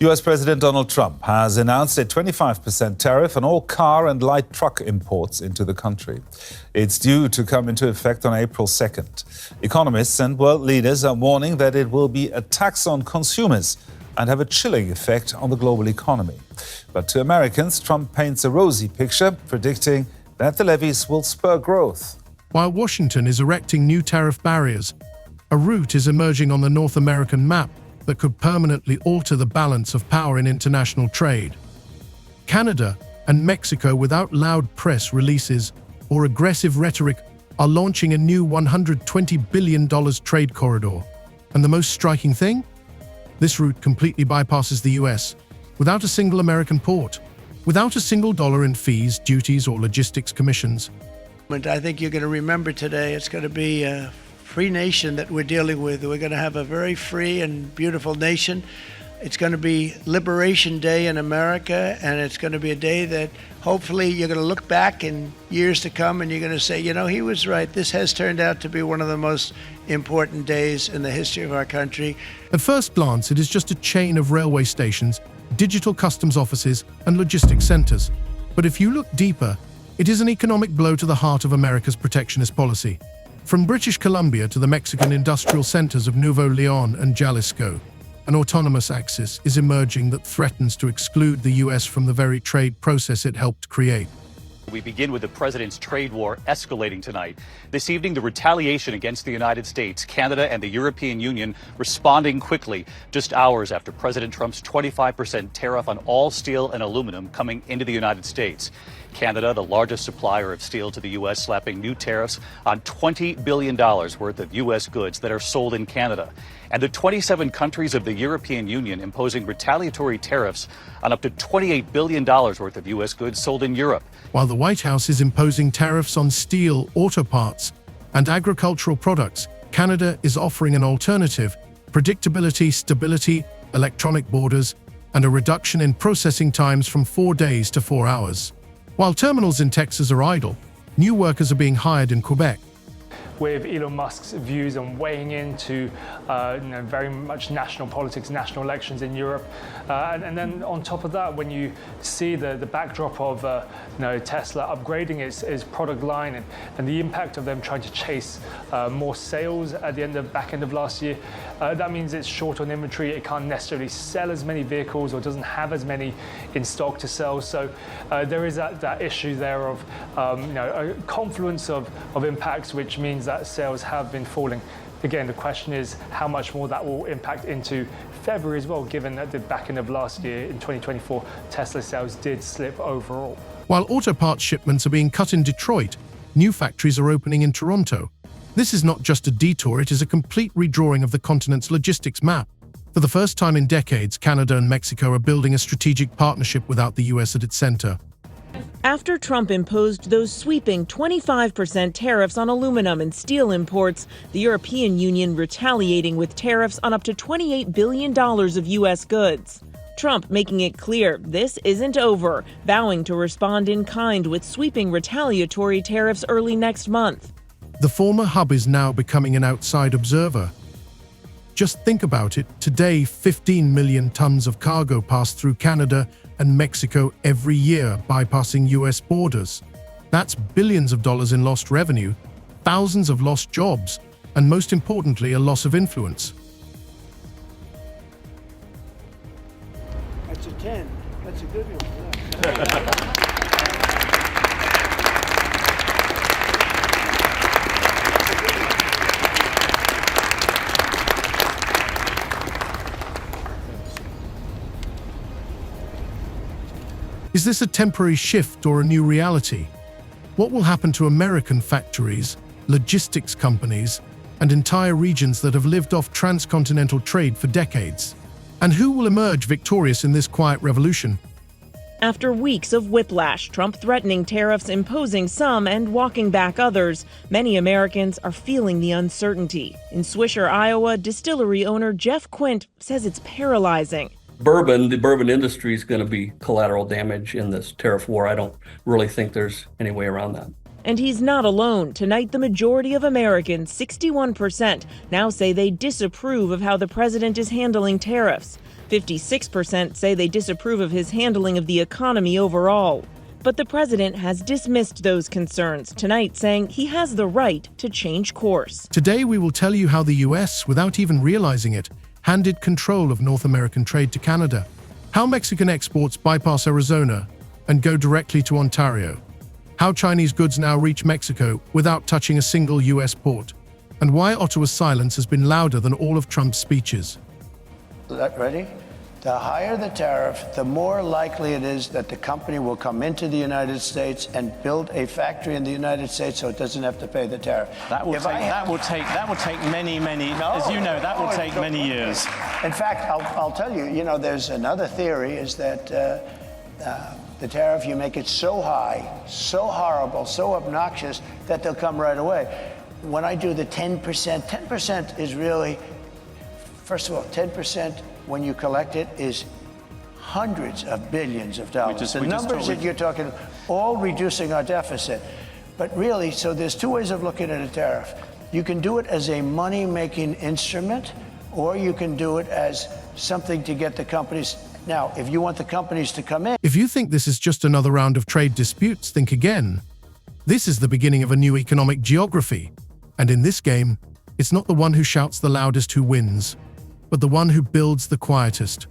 US President Donald Trump has announced a 25% tariff on all car and light truck imports into the country. It's due to come into effect on April 2nd. Economists and world leaders are warning that it will be a tax on consumers and have a chilling effect on the global economy. But to Americans, Trump paints a rosy picture, predicting that the levies will spur growth. While Washington is erecting new tariff barriers, a route is emerging on the North American map that could permanently alter the balance of power in international trade. Canada and Mexico, without loud press releases or aggressive rhetoric, are launching a new $120 billion trade corridor. And the most striking thing? This route completely bypasses the US, without a single American port, without a single dollar in fees, duties, or logistics commissions. I think you're going to remember today, it's going to be a free nation that we're dealing with. We're going to have a very free and beautiful nation. It's going to be Liberation Day in America, and it's going to be a day that hopefully you're going to look back in years to come and you're going to say, you know, he was right. This has turned out to be one of the most important days in the history of our country. At first glance, it is just a chain of railway stations, digital customs offices, and logistics centers. But if you look deeper, it is an economic blow to the heart of America's protectionist policy. From British Columbia to the Mexican industrial centers of Nuevo León and Jalisco, an autonomous axis is emerging that threatens to exclude the US from the very trade process it helped create. We begin with the president's trade war escalating tonight. This evening, the retaliation against the United States, Canada, and the European Union responding quickly, just hours after President Trump's 25% tariff on all steel and aluminum coming into the United States. Canada, the largest supplier of steel to the U.S., slapping new tariffs on $20 billion worth of U.S. goods that are sold in Canada. And the 27 countries of the European Union imposing retaliatory tariffs on up to $28 billion worth of U.S. goods sold in Europe. While the White House is imposing tariffs on steel, auto parts, and agricultural products, Canada is offering an alternative: predictability, stability, electronic borders, and a reduction in processing times from 4 days to 4 hours. While terminals in Texas are idle, new workers are being hired in Quebec. With Elon Musk's views on weighing into very much national politics, national elections in Europe. And then on top of that, when you see the backdrop of Tesla upgrading its product line and the impact of them trying to chase more sales at the back end of last year, that means it's short on inventory. It can't necessarily sell as many vehicles or doesn't have as many in stock to sell. So there is that issue there of a confluence of impacts, which means that sales have been falling. Again, the question is how much more that will impact into February as well, given that the back end of last year, in 2024, Tesla sales did slip overall. While auto parts shipments are being cut in Detroit, new factories are opening in Toronto. This is not just a detour, it is a complete redrawing of the continent's logistics map. For the first time in decades, Canada and Mexico are building a strategic partnership without the US at its center. After Trump imposed those sweeping 25% tariffs on aluminum and steel imports, the European Union retaliating with tariffs on up to $28 billion of U.S. goods. Trump making it clear this isn't over, vowing to respond in kind with sweeping retaliatory tariffs early next month. The former hub is now becoming an outside observer. Just think about it. Today, 15 million tons of cargo pass through Canada and Mexico every year, bypassing US borders. That's billions of dollars in lost revenue, thousands of lost jobs, and most importantly, a loss of influence. That's a 10. That's a good one. Is this a temporary shift or a new reality? What will happen to American factories, logistics companies, and entire regions that have lived off transcontinental trade for decades? And who will emerge victorious in this quiet revolution? After weeks of whiplash, Trump threatening tariffs, imposing some, and walking back others, many Americans are feeling the uncertainty. In Swisher, Iowa, distillery owner Jeff Quint says it's paralyzing. The bourbon industry is going to be collateral damage in this tariff war. I don't really think there's any way around that. And he's not alone. Tonight, the majority of Americans, 61%, now say they disapprove of how the president is handling tariffs. 56% say they disapprove of his handling of the economy overall. But the president has dismissed those concerns tonight, saying he has the right to change course. Today, we will tell you how the US, without even realizing it, handed control of North American trade to Canada, how Mexican exports bypass Arizona and go directly to Ontario, how Chinese goods now reach Mexico without touching a single US port, and why Ottawa's silence has been louder than all of Trump's speeches. Ready? The higher the tariff, the more likely it is that the company will come into the United States and build a factory in the United States so it doesn't have to pay the tariff. That will take many, as you know, that will take many years. In fact, I'll tell you, there's another theory is that the tariff, you make it so high, so horrible, so obnoxious that they'll come right away. When I do the 10%, 10% is really, first of all, 10% when you collect it is hundreds of billions of dollars. The numbers that you're talking, all reducing our deficit. But really, so there's two ways of looking at a tariff. You can do it as a money-making instrument, or you can do it as something to get the companies. Now, if you want the companies to come in. If you think this is just another round of trade disputes, think again. This is the beginning of a new economic geography. And in this game, it's not the one who shouts the loudest who wins, but the one who builds the quietest.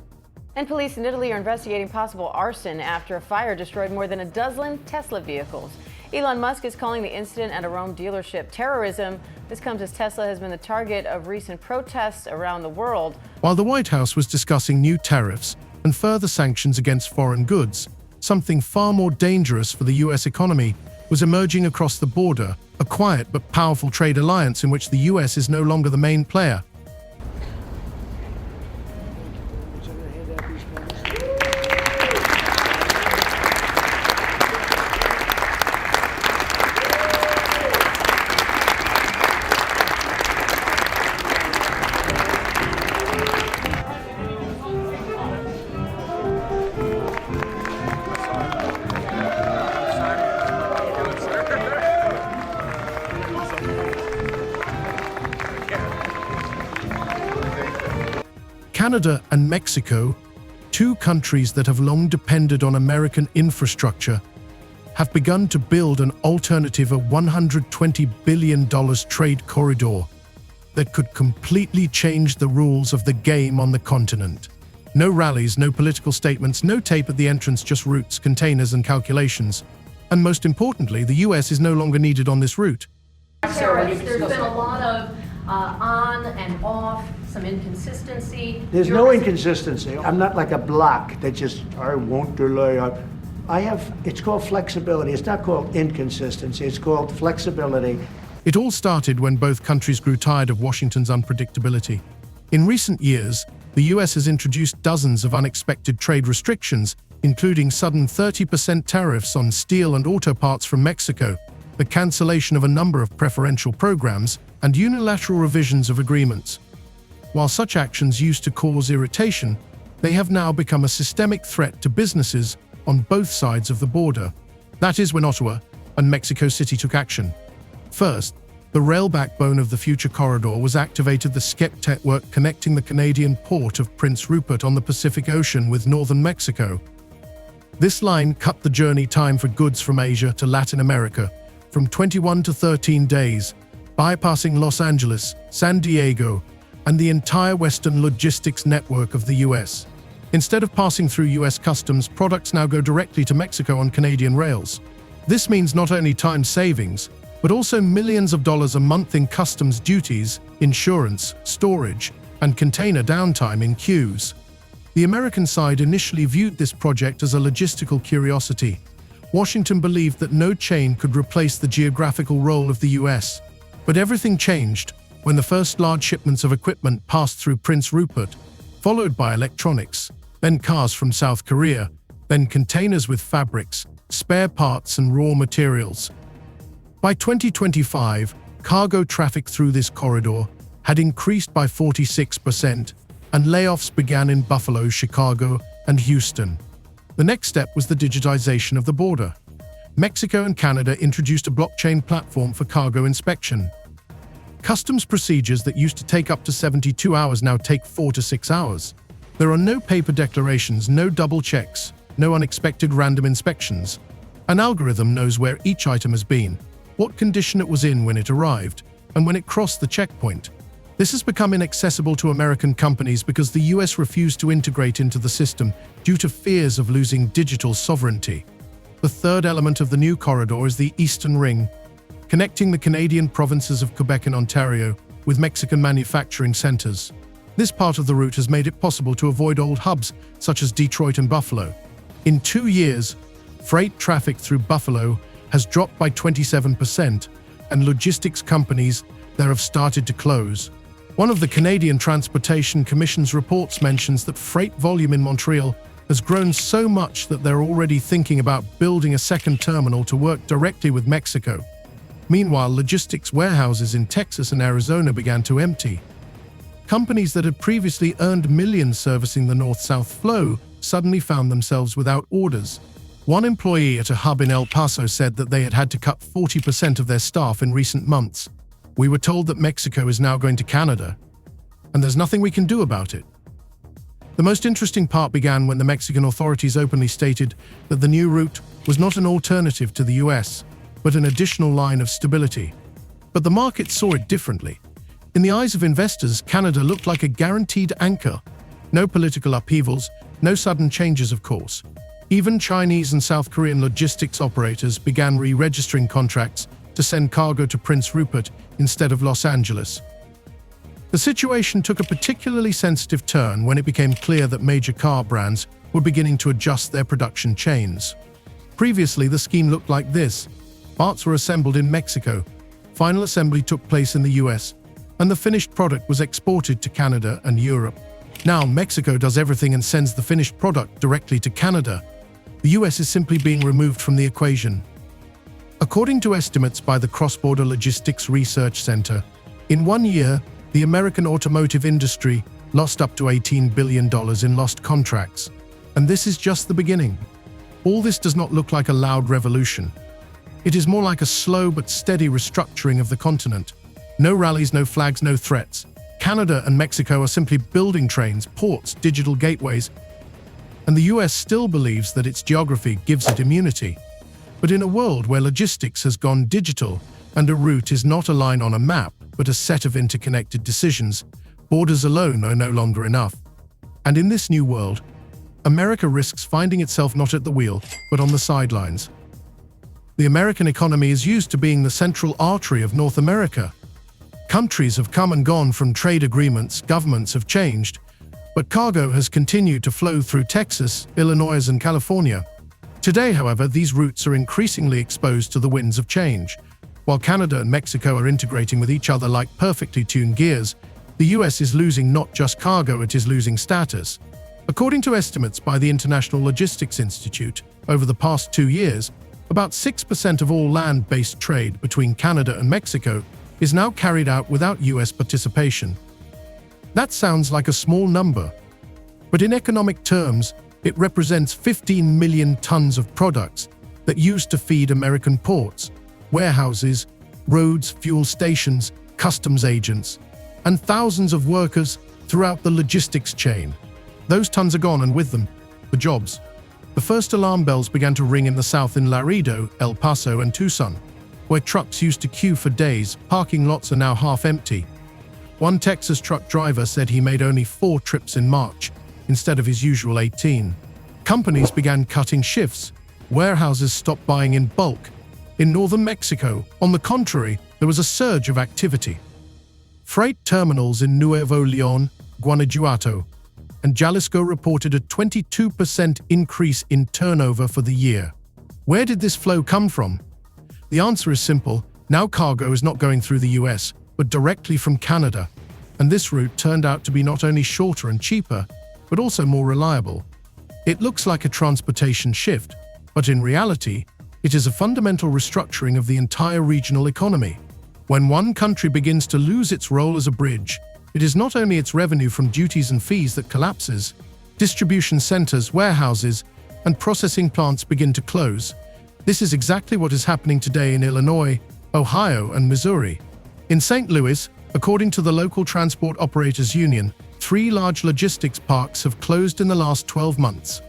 And police in Italy are investigating possible arson after a fire destroyed more than a dozen Tesla vehicles. Elon Musk is calling the incident at a Rome dealership terrorism. This comes as Tesla has been the target of recent protests around the world. While the White House was discussing new tariffs and further sanctions against foreign goods, something far more dangerous for the US economy was emerging across the border, a quiet but powerful trade alliance in which the US is no longer the main player. Canada and Mexico, two countries that have long depended on American infrastructure, have begun to build an alternative, a $120 billion trade corridor that could completely change the rules of the game on the continent. No rallies, no political statements, no tape at the entrance, just routes, containers, and calculations. And most importantly, the US is no longer needed on this route. There's been a lot of on and off, some inconsistency. There's no inconsistency. I'm not like a block that just, I won't delay. It's called flexibility. It's not called inconsistency. It's called flexibility. It all started when both countries grew tired of Washington's unpredictability. In recent years, the US has introduced dozens of unexpected trade restrictions, including sudden 30% tariffs on steel and auto parts from Mexico, the cancellation of a number of preferential programs, and unilateral revisions of agreements. While such actions used to cause irritation, they have now become a systemic threat to businesses on both sides of the border. That is when Ottawa and Mexico City took action. First, the rail backbone of the future corridor was activated, the SCEP network connecting the Canadian port of Prince Rupert on the Pacific Ocean with northern Mexico. This line cut the journey time for goods from Asia to Latin America from 21 to 13 days, bypassing Los Angeles, San Diego, and the entire western logistics network of the US. Instead of passing through US customs, products now go directly to Mexico on Canadian rails. This means not only time savings, but also millions of dollars a month in customs duties, insurance, storage, and container downtime in queues. The American side initially viewed this project as a logistical curiosity. Washington believed that no chain could replace the geographical role of the US. But everything changed when the first large shipments of equipment passed through Prince Rupert, followed by electronics, then cars from South Korea, then containers with fabrics, spare parts, and raw materials. By 2025, cargo traffic through this corridor had increased by 46%, and layoffs began in Buffalo, Chicago, and Houston. The next step was the digitization of the border. Mexico and Canada introduced a blockchain platform for cargo inspection. Customs procedures that used to take up to 72 hours now take 4 to 6 hours. There are no paper declarations, no double checks, no unexpected random inspections. An algorithm knows where each item has been, what condition it was in when it arrived, and when it crossed the checkpoint. This has become inaccessible to American companies because the US refused to integrate into the system due to fears of losing digital sovereignty. The third element of the new corridor is the Eastern Ring, connecting the Canadian provinces of Quebec and Ontario with Mexican manufacturing centers. This part of the route has made it possible to avoid old hubs such as Detroit and Buffalo. In 2 years, freight traffic through Buffalo has dropped by 27%, and logistics companies there have started to close. One of the Canadian Transportation Commission's reports mentions that freight volume in Montreal has grown so much that they're already thinking about building a second terminal to work directly with Mexico. Meanwhile, logistics warehouses in Texas and Arizona began to empty. Companies that had previously earned millions servicing the north-south flow suddenly found themselves without orders. One employee at a hub in El Paso said that they had had to cut 40% of their staff in recent months. We were told that Mexico is now going to Canada, and there's nothing we can do about it. The most interesting part began when the Mexican authorities openly stated that the new route was not an alternative to the US, but an additional line of stability. But the market saw it differently. In the eyes of investors, Canada looked like a guaranteed anchor. No political upheavals, no sudden changes of course. Even Chinese and South Korean logistics operators began re-registering contracts to send cargo to Prince Rupert instead of Los Angeles. The situation took a particularly sensitive turn when it became clear that major car brands were beginning to adjust their production chains. Previously, the scheme looked like this. Parts were assembled in Mexico, final assembly took place in the US, and the finished product was exported to Canada and Europe. Now, Mexico does everything and sends the finished product directly to Canada. The US is simply being removed from the equation. According to estimates by the Cross-Border Logistics Research Center, in 1 year, the American automotive industry lost up to $18 billion in lost contracts. And this is just the beginning. All this does not look like a loud revolution. It is more like a slow but steady restructuring of the continent. No rallies, no flags, no threats. Canada and Mexico are simply building trains, ports, digital gateways, and the US still believes that its geography gives it immunity. But in a world where logistics has gone digital and a route is not a line on a map, but a set of interconnected decisions, borders alone are no longer enough. And in this new world, America risks finding itself not at the wheel, but on the sidelines. The American economy is used to being the central artery of North America. Countries have come and gone from trade agreements, governments have changed, but cargo has continued to flow through Texas, Illinois, and California. Today, however, these routes are increasingly exposed to the winds of change. While Canada and Mexico are integrating with each other like perfectly tuned gears, the US is losing not just cargo, it is losing status. According to estimates by the International Logistics Institute, over the past 2 years, about 6% of all land-based trade between Canada and Mexico is now carried out without US participation. That sounds like a small number, but in economic terms, it represents 15 million tons of products that used to feed American ports, warehouses, roads, fuel stations, customs agents, and thousands of workers throughout the logistics chain. Those tons are gone, and with them, the jobs. The first alarm bells began to ring in the south in Laredo, El Paso, and Tucson, where trucks used to queue for days. Parking lots are now half empty. One Texas truck driver said he made only 4 trips in March, instead of his usual 18. Companies began cutting shifts. Warehouses stopped buying in bulk. In northern Mexico, on the contrary, there was a surge of activity. Freight terminals in Nuevo León, Guanajuato, and Jalisco reported a 22% increase in turnover for the year. Where did this flow come from? The answer is simple. Now cargo is not going through the US, but directly from Canada. And this route turned out to be not only shorter and cheaper, but also more reliable. It looks like a transportation shift, but in reality, it is a fundamental restructuring of the entire regional economy. When one country begins to lose its role as a bridge, it is not only its revenue from duties and fees that collapses. Distribution centers, warehouses, and processing plants begin to close. This is exactly what is happening today in Illinois, Ohio, and Missouri. In St. Louis, according to the local transport operators union, 3 large logistics parks have closed in the last 12 months.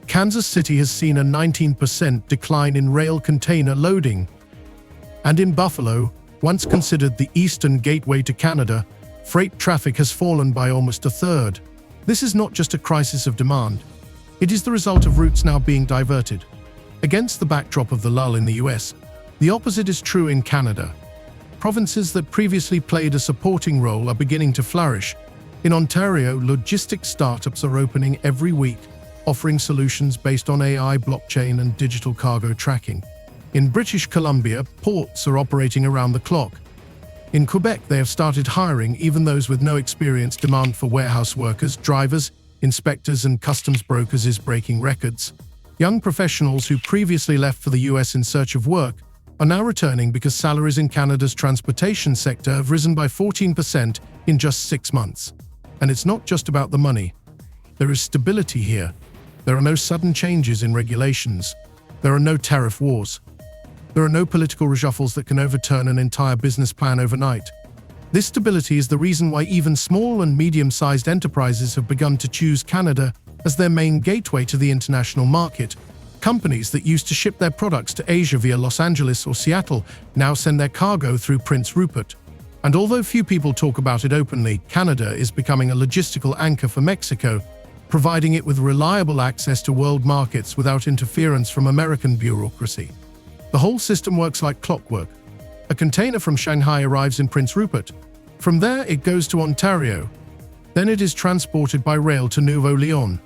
Kansas City has seen a 19% decline in rail container loading. And in Buffalo, once considered the eastern gateway to Canada, freight traffic has fallen by almost a third. This is not just a crisis of demand. It is the result of routes now being diverted. Against the backdrop of the lull in the US, the opposite is true in Canada. Provinces that previously played a supporting role are beginning to flourish. In Ontario, logistics startups are opening every week, offering solutions based on AI, blockchain, and digital cargo tracking. In British Columbia, ports are operating around the clock. In Quebec, they have started hiring even those with no experience. Demand for warehouse workers, drivers, inspectors, and customs brokers is breaking records. Young professionals who previously left for the US in search of work are now returning because salaries in Canada's transportation sector have risen by 14% in just 6 months. And it's not just about the money. There is stability here. There are no sudden changes in regulations. There are no tariff wars. There are no political reshuffles that can overturn an entire business plan overnight. This stability is the reason why even small and medium-sized enterprises have begun to choose Canada as their main gateway to the international market. Companies that used to ship their products to Asia via Los Angeles or Seattle now send their cargo through Prince Rupert. And although few people talk about it openly, Canada is becoming a logistical anchor for Mexico, providing it with reliable access to world markets without interference from American bureaucracy. The whole system works like clockwork. A container from Shanghai arrives in Prince Rupert. From there, it goes to Ontario. Then it is transported by rail to Nouveau Leon.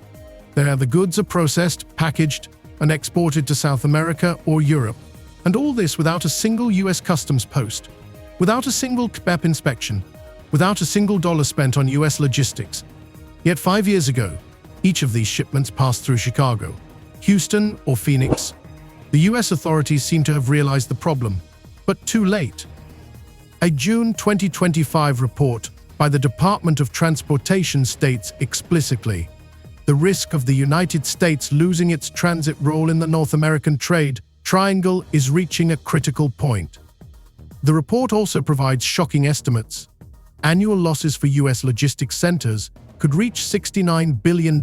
There, the goods are processed, packaged, and exported to South America or Europe. And all this without a single US customs post, without a single CBEP inspection, without a single dollar spent on US logistics. Yet 5 years ago, each of these shipments passed through Chicago, Houston, or Phoenix. The US authorities seem to have realized the problem, but too late. A June 2025 report by the Department of Transportation states explicitly, the risk of the United States losing its transit role in the North American trade triangle is reaching a critical point. The report also provides shocking estimates. Annual losses for US logistics centers could reach $69 billion.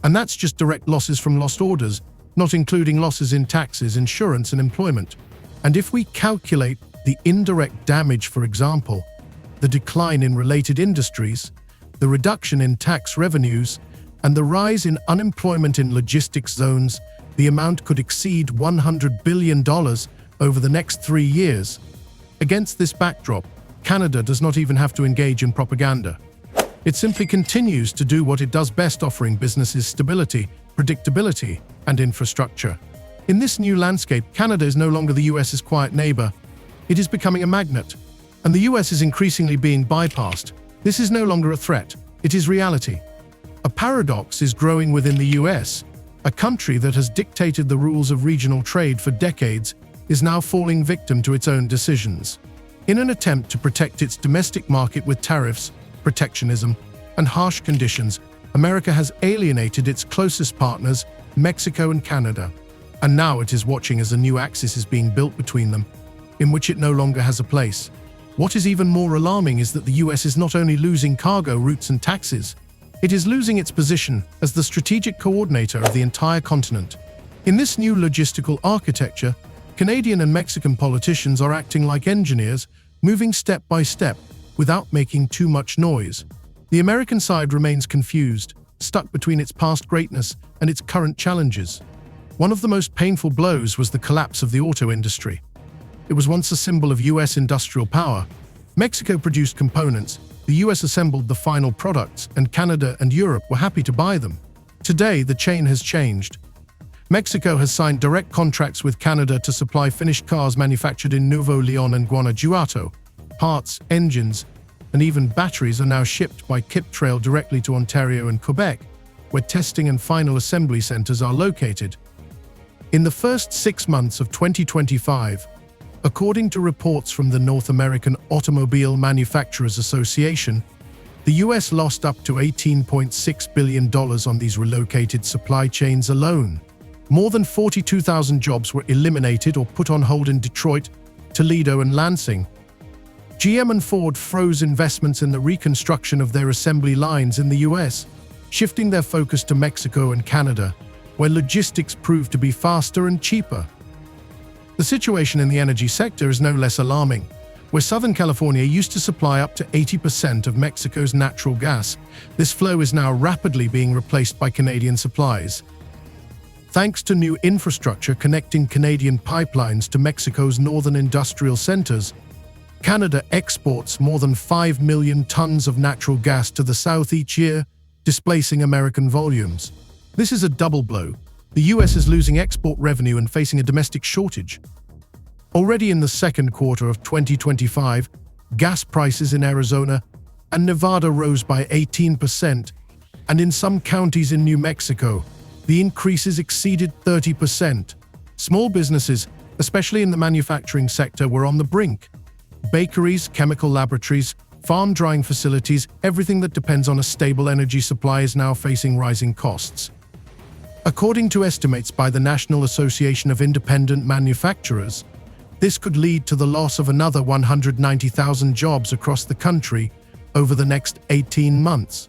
And that's just direct losses from lost orders, not including losses in taxes, insurance, and employment. And if we calculate the indirect damage, for example, the decline in related industries, the reduction in tax revenues, and the rise in unemployment in logistics zones, the amount could exceed $100 billion over the next 3 years. Against this backdrop, Canada does not even have to engage in propaganda. It simply continues to do what it does best, offering businesses stability, predictability, and infrastructure. In this new landscape, Canada is no longer the US's quiet neighbor. It is becoming a magnet, and the US is increasingly being bypassed. This is no longer a threat, it is reality. A paradox is growing within the US. A country that has dictated the rules of regional trade for decades is now falling victim to its own decisions. In an attempt to protect its domestic market with tariffs, protectionism, and harsh conditions, America has alienated its closest partners, Mexico and Canada. And now it is watching as a new axis is being built between them, in which it no longer has a place. What is even more alarming is that the US is not only losing cargo routes and taxes, it is losing its position as the strategic coordinator of the entire continent. In this new logistical architecture, Canadian and Mexican politicians are acting like engineers, moving step by step, without making too much noise. The American side remains confused, stuck between its past greatness and its current challenges. One of the most painful blows was the collapse of the auto industry. It was once a symbol of US industrial power. Mexico produced components, the US assembled the final products, and Canada and Europe were happy to buy them. Today, the chain has changed. Mexico has signed direct contracts with Canada to supply finished cars manufactured in Nuevo Leon and Guanajuato. Parts, engines, and even batteries are now shipped by Kip Trail directly to Ontario and Quebec, where testing and final assembly centers are located. In the first 6 months of 2025, according to reports from the North American Automobile Manufacturers Association, the US lost up to $18.6 billion on these relocated supply chains alone. More than 42,000 jobs were eliminated or put on hold in Detroit, Toledo, and Lansing. GM and Ford froze investments in the reconstruction of their assembly lines in the US, shifting their focus to Mexico and Canada, where logistics proved to be faster and cheaper. The situation in the energy sector is no less alarming, where Southern California used to supply up to 80% of Mexico's natural gas. This flow is now rapidly being replaced by Canadian supplies. Thanks to new infrastructure connecting Canadian pipelines to Mexico's northern industrial centers, Canada exports more than 5 million tons of natural gas to the south each year, displacing American volumes. This is a double blow. The US is losing export revenue and facing a domestic shortage. Already in the second quarter of 2025, gas prices in Arizona and Nevada rose by 18%, and in some counties in New Mexico, the increases exceeded 30%. Small businesses, especially in the manufacturing sector, were on the brink. Bakeries, chemical laboratories, farm drying facilities, everything that depends on a stable energy supply is now facing rising costs. According to estimates by the National Association of Independent Manufacturers, this could lead to the loss of another 190,000 jobs across the country over the next 18 months.